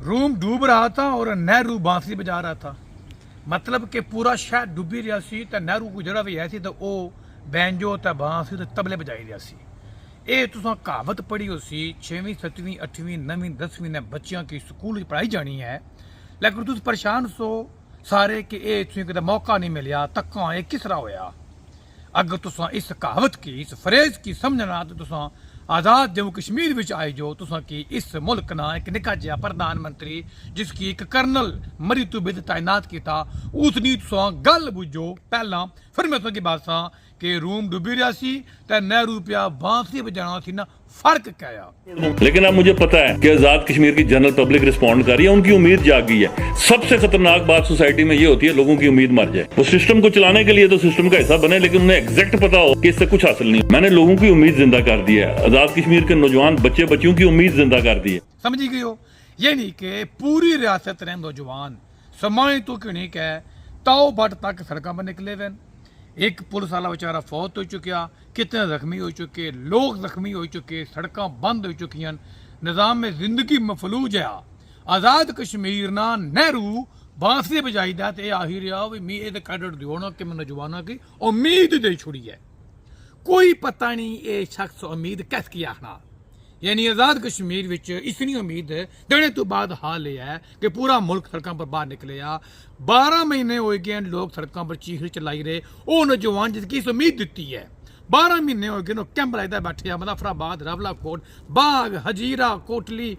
Room डूब रहा था और नेहरू बांसुरी बजा रहा था। मतलब कि पूरा शहर डुबी रहा सी ते नेहरू को जड़ा भी ऐसी तो वो बैंजो ते बांसुरी ते तबले बजाई रहा सी। ये तुसां कहावत पढ़ी हो सी 6वीं 7वीं 8वीं 9वीं 10वीं ने बच्चियां की स्कूल पढ़ाई जानी है, लेकिन तुस परेशान सो सारे कि ये तुसें कदे मौका नहीं मिलिया, तक्का ये किस तरह होया। अगर तुसां इस कहावत की इस फ्रेज की समझना तो तुसां आज़ाद जम्मू कश्मीर विच आई जो। तुसां की इस मुल्क ना एक निक्का जिहा प्रधानमंत्री जिसकी एक कर्नल मरी तो बिद तैनात किया उसनी तुसां गल बुझो पहला। फिर मैं तुसें बात सा कि रूम डुबी रहा सी ते नेहरू पिया बांसुरी बजाना सी ना, फर्क क्या है। लेकिन अब मुझे पता है कि आजाद कश्मीर की जनरल पब्लिक रिस्पॉन्ड कर रही है, उनकी उम्मीद जाग गई है। सबसे खतरनाक बात सोसाइटी में ये होती है लोगों की उम्मीद मर जाए। वो सिस्टम को चलाने के लिए तो सिस्टम का हिस्सा बने, लेकिन उन्हें एग्जैक्ट पता हो कि इससे कुछ हासिल नहीं। मैंने लोगों की उम्मीद जिंदा कर दी है, आजाद कश्मीर के नौजवान बच्चे बच्चियों की उम्मीद जिंदा कर दी है। समझी गई हो? ये नहीं कि पूरी रियासत रहे नौजवान समाज तो क्यों नहीं कह ताओ बट तक सड़कों पर निकले वे। एक पुलिस वाला बेचारा फौत हो चुका, कितने जख्मी हो चुके, लोग जख्मी हो चुके, सड़क बंद हो चुकी, निज़ाम में जिंदगी मफलूज है। आज़ाद कश्मीर ना नेहरू बांसुरी बजाई दा ते आ ही रहा भी मी ये क्रेडिट दियो ना कि मैं नौजवानों की उम्मीद दे छुड़ी है। कोई पता नहीं ये शख्स उम्मीद कैस की आखना। यानी आज़ाद कश्मीर विच इतनी उम्मीद देने तो बाद हाल यह है कि पूरा मुल्क सड़कों पर बाहर निकले आ। 12 महीने हो गए लोग सड़कों पर चीख चलाई रहे, वो नौजवान जिसकी इस उम्मीद दी है। 12 महीने हो गए कैंप लगता बैठे मुजफ्फराबाद, रावलाकोट, बाग, हजीरा, कोटली,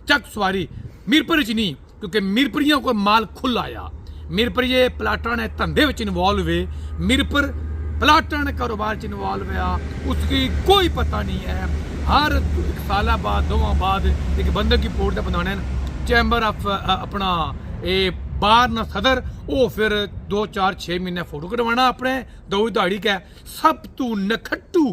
चक सवारी, मीरपुर च नहीं, क्योंकि मीरपुरियों को माल खुल आया। मीरपुर ये प्लाटा ने धंधे इन्वॉल्व है, मीरपुर प्लाटा ने कारोबार च इन्वॉल्व है, उसकी कोई पता नहीं है। हर साल बाद 2 बाद एक बंदे की पोर्ट बनाने चैम्बर ऑफ अपना ये बार ना सदर, वो फिर 2 4 6 महीने फोटो कटवाना अपने दो दाड़ी का। सब तू नखट्टू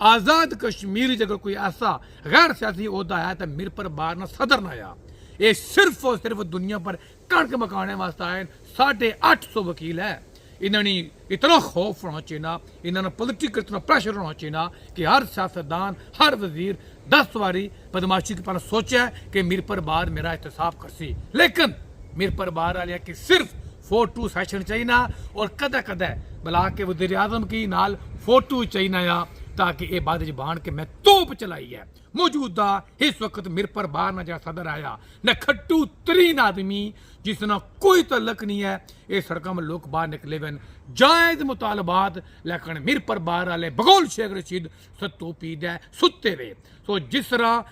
आज़ाद कश्मीर अगर कोई ऐसा गैर सियासी अहदा है तो मीरपुर बार ना सदर ना आया। ये सिर्फ और सिर्फ दुनिया पर कणक मकाने वास्ते आए 850 वकील है। इन्होंने इतना खौफ होना चाहिए, इन्होंने पोलिटिकल इतना प्रेशर होना चाहिए कि हर सियासतदान हर वजीर 10 बारी बदमाशी के पास सोचा है कि मीरपुर बार मेरा एहतसाब करसी, लेकिन मीरपुर बार वाले कि सिर्फ फोटो सेशन चाहिए और कदे कदे बुला के वज़ीर आज़म की नाल फोटो चाहिए ताकि ये बाद जबान के मैं तोप चलाई है। मौजूदा इस वक्त मीरपुर बार ना जहाँ सदर आया न खट्टू तरीन आदमी जिसना कोई तल्लक नहीं है। ये सड़कों में लोग बाहर निकले वे जायद मुतालबात, लेकिन मीरपुर बार वाले बगौल शेख रशीद सत्तू पी दे सुते वे। सो जिस तरह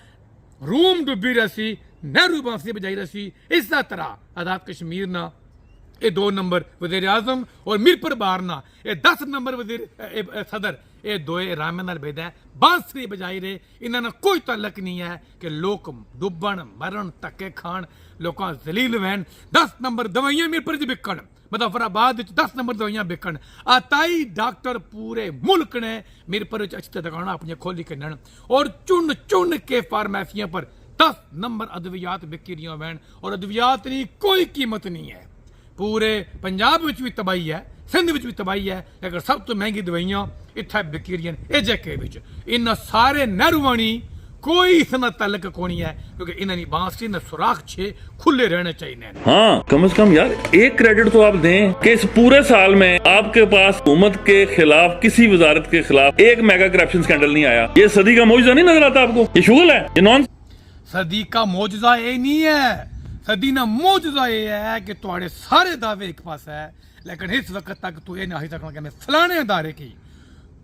रूम डुबी रसी नेहरू बांसुरी बजाई रसी, इस तरह आज़ाद कश्मीर ना ये 2 नंबर वज़ीर आज़म और मीरपुर बार ना ये 10 नंबर वज़ीर सदर ये दोए रामे नाल बेदा बांसुरी बजाई रहे। इन्होंने कोई तल्लक नहीं है कि लोग डुबन मरन धक्के खान लोग जलील वैन। 10 नंबर दवाइयां मीरपुर च बिकन, मुजफ्फराबाद 10 नंबर दवाइयां बिकन। आताई डॉक्टर पूरे मुल्क ने मीरपुर अच्छी दुकाना अपनी खोली कन और चुन चुन के फार्मेसियों पर 10 नंबर अद्वियात बिकी रही वैन और अद्वियात की कोई कीमत नहीं है। पूरे पंजाब में भी तबाही है, सिंध में भी तबाही है, लेकिन सब तो महंगी दवाइयां इत्थे बिकी रही एजेके विच। इन सारे नेहरूवाणी कोई इसना तल्लक कोनी है, क्योंकि इन्होंने बांसुरी ने सुराख 6 खुले रहने चाहिए। हाँ, कम से कम यार एक क्रेडिट तो आप दें कि इस पूरे साल में आपके पास हुकूमत के खिलाफ किसी वजारत के खिलाफ एक मेगा करप्शन स्कैंडल नहीं आया। ये सदी का मौजूदा नहीं नजर आता आपको? ये शुगल है, ये नॉन सदी का मौजूदा ये नहीं है। सदी ना मौजूदा ये है कि तुम्हारे सारे दावे एक पास है, लेकिन इस वक्त तक तू ये नहीं सकना कि मैं फलाने अदारे की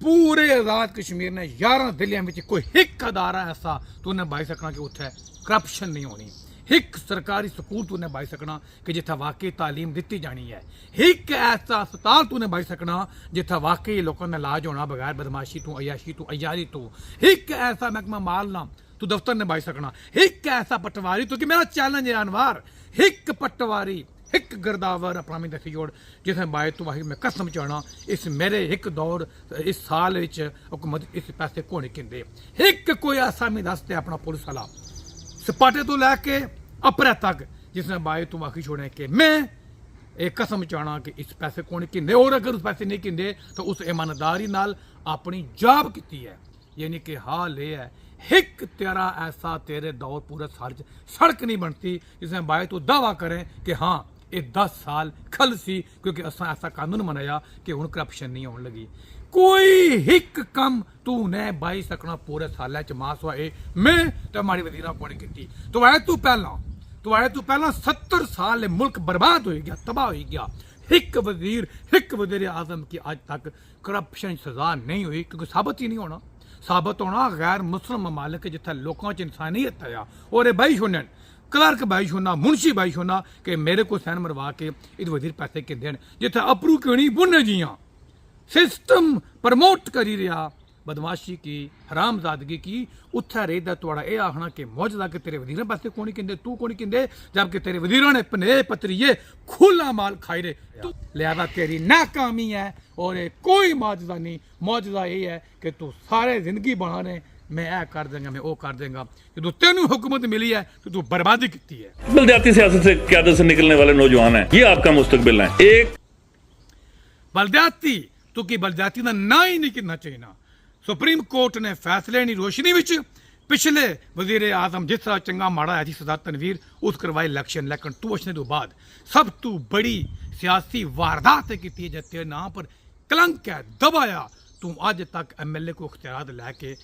पूरे आज़ाद कश्मीर ने 11 जिले में कोई एक अदारा ऐसा तूने बाई सकना कि उत्थे करप्शन नहीं होनी। एक सरकारी स्कूल तूने बाई सकना कि जिथे वाकई तालीम दी जानी है। एक ऐसा अस्पताल तूने बाई सकना जिथे वाकई लोगों ने इलाज होना बगैर बदमाशी तू अयाशी तू अयारी तू। एक ऐसा महकमा माल ना तू दफ्तर ने बाई सकना। एक ऐसा पटवारी तो कि मेरा चैलेंज है अनवार, एक पटवारी एक गिरदावर अपना दसी जोड़ जिसमें बाय तो वाहिद में कसम चाहना इस मेरे एक दौर इस साल हुकूमत इस पैसे को नहीं कहते। एक कोई आसामी दसते अपना पुलिस वाला सपाटे तो लैके अपरे तक जिसने बाय तो वाकई छोड़े कि मैं एक कसम चाहना कि इस पैसे को नहीं कहते, और अगर उस पैसे नहीं कहते तो उस ईमानदारी नाल अपनी जॉब की है। यानी कि हाल ये है एक तेरा ऐसा तेरे दौर पूरे साल च सड़क नहीं बनती जिसमें बाई तू दावा करें कि हाँ ये 10 साल खल सी क्योंकि असा ऐसा कानून बनाया कि हुण करप्शन नहीं होने लगी। कोई हिक कम तू ने बाई सकना पूरे साल च मास हुआ मैं तो हमारी वजीरा को नहीं की। तो आए तू पहला 70 साल मुल्क बर्बाद हो गया, तबाह हो गया। एक वजीर आजम की आज तक करप्शन सजा नहीं हुई क्योंकि साबित ही नहीं होना। साबित होना गैर मुस्लिम ममालिक जिथे लोगों च इंसानियत आया और बाई छोड़न क्लर्क बाई छोड़ना मुंशी बाई छोड़ना कि मेरे को सैन मरवा के इस वजीर पैसे के देन जिथे अपरू क्यों बुन जियां सिस्टम प्रमोट करी रहा बदमाशी की हरामजादगी की उत्थे रेदा थोड़ा यह आखना कि मौजदा कि तेरे वजीर पैसे कौन कहते तू कौन कहते जबकि तेरे वजीरों ने पने पत्रिये खुला माल खाई रहे। लिहाजा तेरी नाकामी है और कोई मौजदा नहीं। मौजदा ये है कि तू सारे जिंदगी बना रहे मैं ऐ कर देंगा मैं वो कर देंगा। जो तेन हुकूमत मिली है तो तू बर्बादी की है। बलदियाती सियासत से क्यादत से निकलने वाले नौजवान हैं, ये आपका मुस्तकबिल है। एक बलदियाती तो की बलदियाती का ना ही नहीं करना चाहिए। सुप्रीम कोर्ट ने फैसले की रोशनी में पिछले वजीर आजम जिस तरह चंगा माड़ा है सदा तनवीर उस करवाई इलैक्शन लेकिन तू अचने तो बाद सब तू बड़ी सियासी वारदात की तेरे नाम पर कलंक है दबाया। तू अज तक MLA को इख्तियार लैके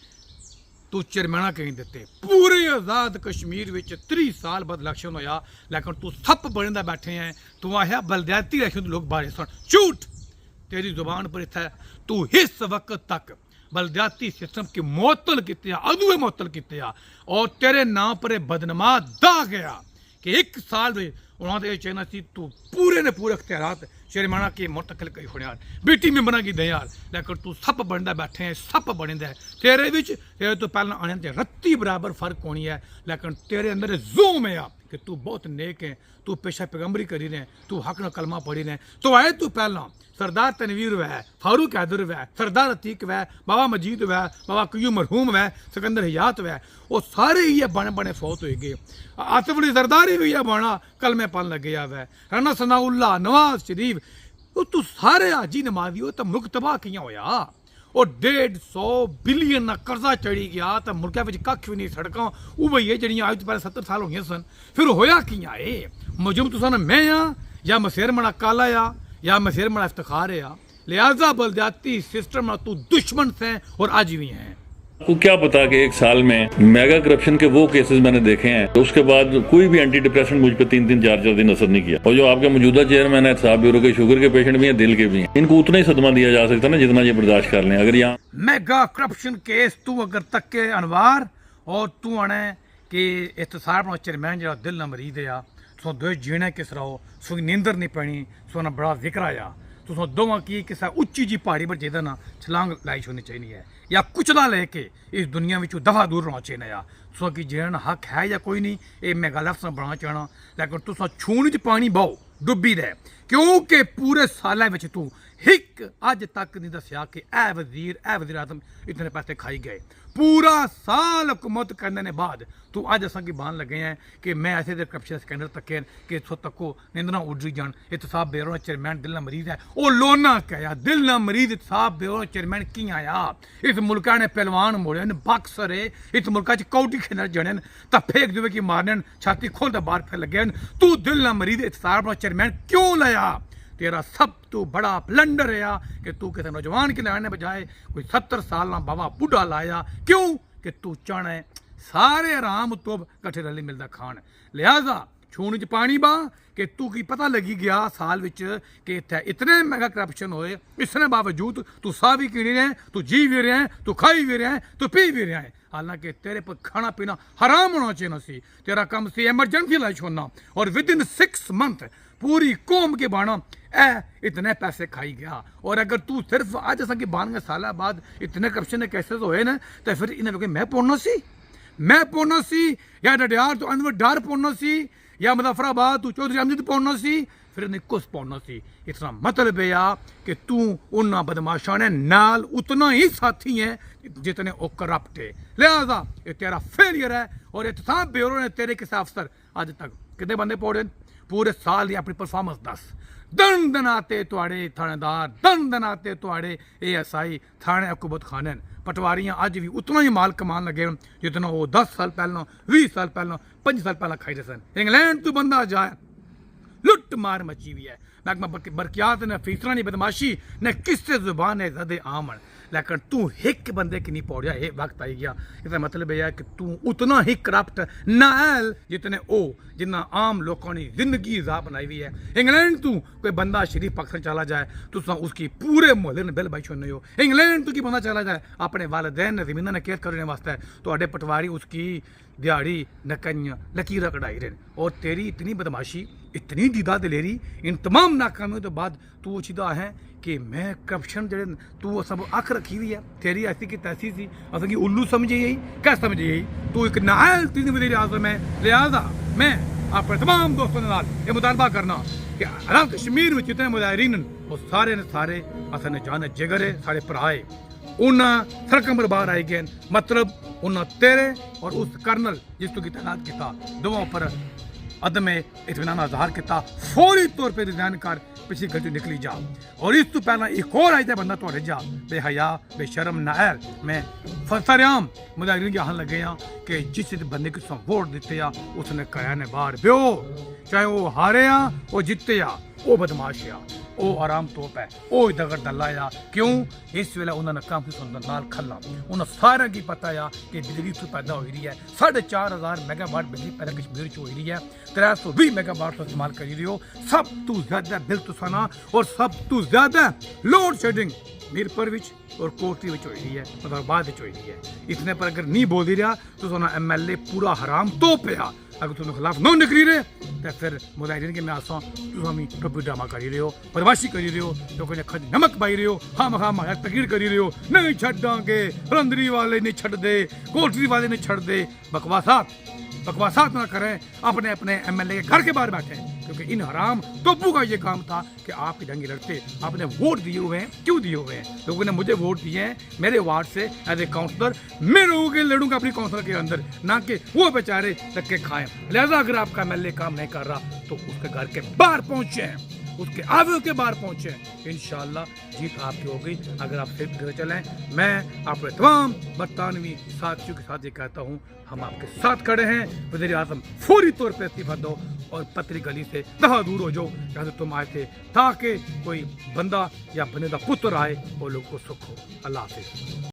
तू चेयरमैना कहीं दिते पूरे आजाद कश्मीर में 30 साल बाद इलैक्शन होया लेकिन तू सप बने बैठे हैं। तू आया बलदियाती इलैक्शन लोग बारे सुन झूठ तेरी जुबान पर इतना तू इस वक्त तक बलदियाती सिस्टम की मुअत्तल किया अदुए मुअत्तल किया और तेरे नाम पर बदनमा दा गया कि 1 साल में उन्होंने चाहना सी तू पूरे ने पूरे अख्तियारात चेयरमैना के मुंतकिल करी होने यार बीटी मेंबरा की दे यार लेकिन तू सप बनता बैठे हैं सप बने तेरे विच तेरे तो पहला आने से रत्ती बराबर फर्क होनी है लेकिन तेरे अंदर जोम है कि तू बहुत नेक है तू पेशा पैगंबरी करी रहे तू हक न कलमा पढ़ी रहे। तो आए तू पहला सरदार तनवीर वह फारूक हैदर वह सरदार अतीक वह बाबा मजीद वह बाबा क्यूम मरहूम वह सिकंदर हयात वह वो सारे ही बने बने फौत हो गए। आसिफ अली जरदारी भी है बना कलमे पन लगे वह राना सनाउल्ला नवाज शरीफ तू सारे हाजी नमाजी हो तो मुल्क तबाह किया होया और 150 बिलियन का कर्जा चढ़ी गया तो मुल्क कख भी नहीं सड़कों उबई है जड़ियाँ आज तो पहले 70 साल हो सन फिर होया किया मुजुम तुसा मैं हाँ या मसेर मना काला या मसेर मना इफ्तिखार है लिहाजा बलदियाती सिस्टम तू दुश्मन से और आज भी हैं। आपको क्या पता कि 1 साल में मेगा करप्शन के वो केसेस मैंने देखे हैं तो उसके बाद कोई भी एंटी डिप्रेशन मुझ पे 3-3 4-4 दिन असर नहीं किया। और जो आपके मौजूदा चेयरमैन है साहब ब्यूरो के शुगर के पेशेंट भी हैं दिल के भी हैं इनको उतना ही सदमा दिया जा सकता है ना जितना ये बर्दाश्त कर लें। अगर यहाँ मेगा करप्शन केस तू अगर तक के अनवार और तू आने कि इतसार अपना चेयरमैन जो दिल ना मरीद आ सो दो जीने किस रहो सो नींदर नहीं पैनी सो ना बड़ा जिक्र आया तो दोवां की किसा उच्ची जी पहाड़ी पर जेदा ना छलांग लाई होनी चाहिए है या कुचला लेके इस दुनिया में दफा दूर रहना चाहिए सो कि जेना हक है या कोई नहीं ये मैं गल अफसर बनाना चाहना लेकिन तुसा छून च पानी बाओ डुब्बी दे क्योंकि पूरे साल तू हिक अज तक नहीं दसिया कि ए वजीर आजम इतने पैसे खाई गए। पूरा साल हुकूमत करने ने बाद तू अज असा की बहान लगे हैं कि मैं ऐसे दे करप्शन स्कैंडल तके कि सो तको निंदना उड्री जान। इतसाब ब्यूरो चेयरमैन दिल ना मरीज है वो लोना कहा दिल ना मरीज इतसाब ब्यूरो चेयरमैन की आया इस मुल्क ने पहलवान मोड़े बक्सर है इस मुल्क कौटी खेलने जने तो फेक दुबे की मारने छाती खोल बाहर फिर लगे तू दिल ना मरीज इतसाब चेयरमैन क्यों लाया। तेरा सब तो बड़ा ब्लंडर है कि तू किसी नौजवान के लाने बजाय कोई 70 साल ना बाबा बुढ़ा लाया क्यों कि तू चाहना है सारे आराम तो कट्ठे रली मिलता खान। लिहाजा छून च पानी बा कि तू की पता लगी गया साल विच कि इतने मेगा करप्शन होए इसने बावजूद तू सा भी की नहीं रहे तू जी भी रहे तू खाई भी रहे तू पी भी रहे हालांकि तेरे पर खाना पीना हराम होना चाहिए सी। तेरा काम सी एमरजेंसी लाई छोड़ना और विद इन 6 मंथ पूरी कौम के बाना इतने पैसे खाई गया। और अगर तू सिर्फ आज असा की 92 साल बाद इतने करप्शन के केसेस होए ना तो फिर इन्हें लोग मैं पौना सी या डडियार तो अनवर डार पौना सी या मुजफ्फराबाद तू चौधरी अमजद पौना सी फिर इन्हें कुछ पौना सी। इतना मतलब है कि तू उन्ना बदमाशा ने नाल उतना ही साथी है जितने वो करप्ट है। लिहाजा ये तेरा फेलियर है और इतसाब ब्यूरो ने तेरे किस अफसर आज तक कितने बंदे पौड़े पूरे साल की अपनी परफॉर्मेंस दस दन दनाते तुआड़े थानेदार, दन दनाते तुआड़े ASI थाने हुकूमत खाने पटवारियां अज भी उतना ही माल कमान लगे जितना वो 10 साल पहला, 20 साल पहला, 5 साल पहला खाई रहे सन। इंग्लैंड तू बंदा जाए, लुट मार मची हुई है। बरकियात ने फीसरा नहीं बदमाशी ने किससे जुबान है जदे आमन, लेकिन तू हिक बंदे की नहीं पौड़िया। ये वक्त आई गया, इसका मतलब यह है कि तू उतना ही करप्ट नाल जितने ओ जितना आम लोगों ने जिंदगी जा बनाई हुई है। इंग्लैंड तू कोई बंदा शरीफ पाकिस्तान चला जाए तो उसकी पूरे मोहल्ले ने बिल भाई सुनने हो। इंग्लैंड तू की बंदा चला जाए अपने वालदैन ने जमीन ने केयर करने वास्ते तो पटवारी उसकी दिहाड़ी नकन्य लकीर कढ़ाई रहे। और तेरी इतनी बदमाशी, इतनी दीदा दिलेरी, इन तमाम नाकामियों के बाद तू चिदा है कि मैं करप्शन जड़े तू सब अख रखी हुई है। तेरी ऐसी की तैसी सी अस की उल्लू समझी यही क्या समझी यही तू एक नायल तीन वज़ीर आज़म है। लिहाजा मैं अपने तमाम दोस्तों के नाल ये मुतालबा करना कि अरब कश्मीर में जितने मुजाहिरीन वो सारे ने सारे असन जान जिगर है, सारे भराए उन्हें सड़कों पर बाहर आई गए। मतलब उन्हें तेरे और उस कर्नल जिस की तैनात किया दोवों पर अदम इत्मीनान ज़ाहिर किया। फौरी तौर पर रिजाइन कर पिछली गलती निकली जा। और इस तो पहला एक और आई बंदा तो जा बेहया बेशरम नायल मैं सरेआम मुजाहिरीन आखन लगे हैं कि जिस बंदे को वोट दिते आ उसने कया ने बाहर ब्यो, चाहे वो हारे आ वो जिते आ वो बदमाश आ वो आराम तोप है वो दगड़ दल्ला आ। क्यों इस वेले उन्होंने काम सुंदर नाल खल्ला उन्हें सारे की पता आ कि बिजली तो पैदा हो रही है। 4,500 मेगावाट बिजली पहले कश्मीर च हो रही है, 320 मेगावाट तो इस्तेमाल कर रही हो। सब तो ज्यादा बिल तुसाना और सब तो ज्यादा लोड शेडिंग मीरपुर विच और कोटली विच हो रही है, मतलब बाद हो रही है। इतने पर अगर नहीं बोल रहा तो MLA पूरा हराम तो पिया। अगर तुम खिलाफ न निकली रहे तो फिर मुजाहिरीन के मैं आसा तुम हमें टोपी ड्रामा कर रहे हो, बदमाशी कर रहे हो, तो कोई खज नमक पाई रहे हो, हम माया तकरीर कर रहे हो। नहीं छड़ांगे, रंदरी वाले नहीं छड़ दे, कोटली वाले नहीं छड़ दे। बकवासात ना करें, अपने अपने MLA के घर के बाहर बैठे। क्योंकि इन हराम टोपू का ये काम था कि आप ही दंगे लड़ते। आपने वोट दिए हुए हैं, क्यों दिए हुए हैं? लोगों ने मुझे वोट दिए हैं मेरे वार्ड से एज ए काउंसलर। मैं लोगों के लड़ूंगा अपनी काउंसलर के अंदर, ना कि वो बेचारे धक्के खाएं। लिहाजा अगर आपका MLA काम नहीं कर रहा तो उसके घर के बाहर पहुंचे, उसके आगे के बाहर पहुंचे, इंशाअल्लाह जीत आपकी होगी। अगर आप फिर घर चलें, मैं अपने तमाम बरतानवी साथियों के साथ ये कहता हूँ हम आपके साथ खड़े हैं। वज़ीर आज़म फौरी तौर पर इस्तीफा दो और पतली गली से दफा दूर हो जाओ जहाँ से तुम आए थे, ताकि कोई बंदा या बंदे का पुत्र आए और लोग को सुख हो। अल्लाह हाफिज़।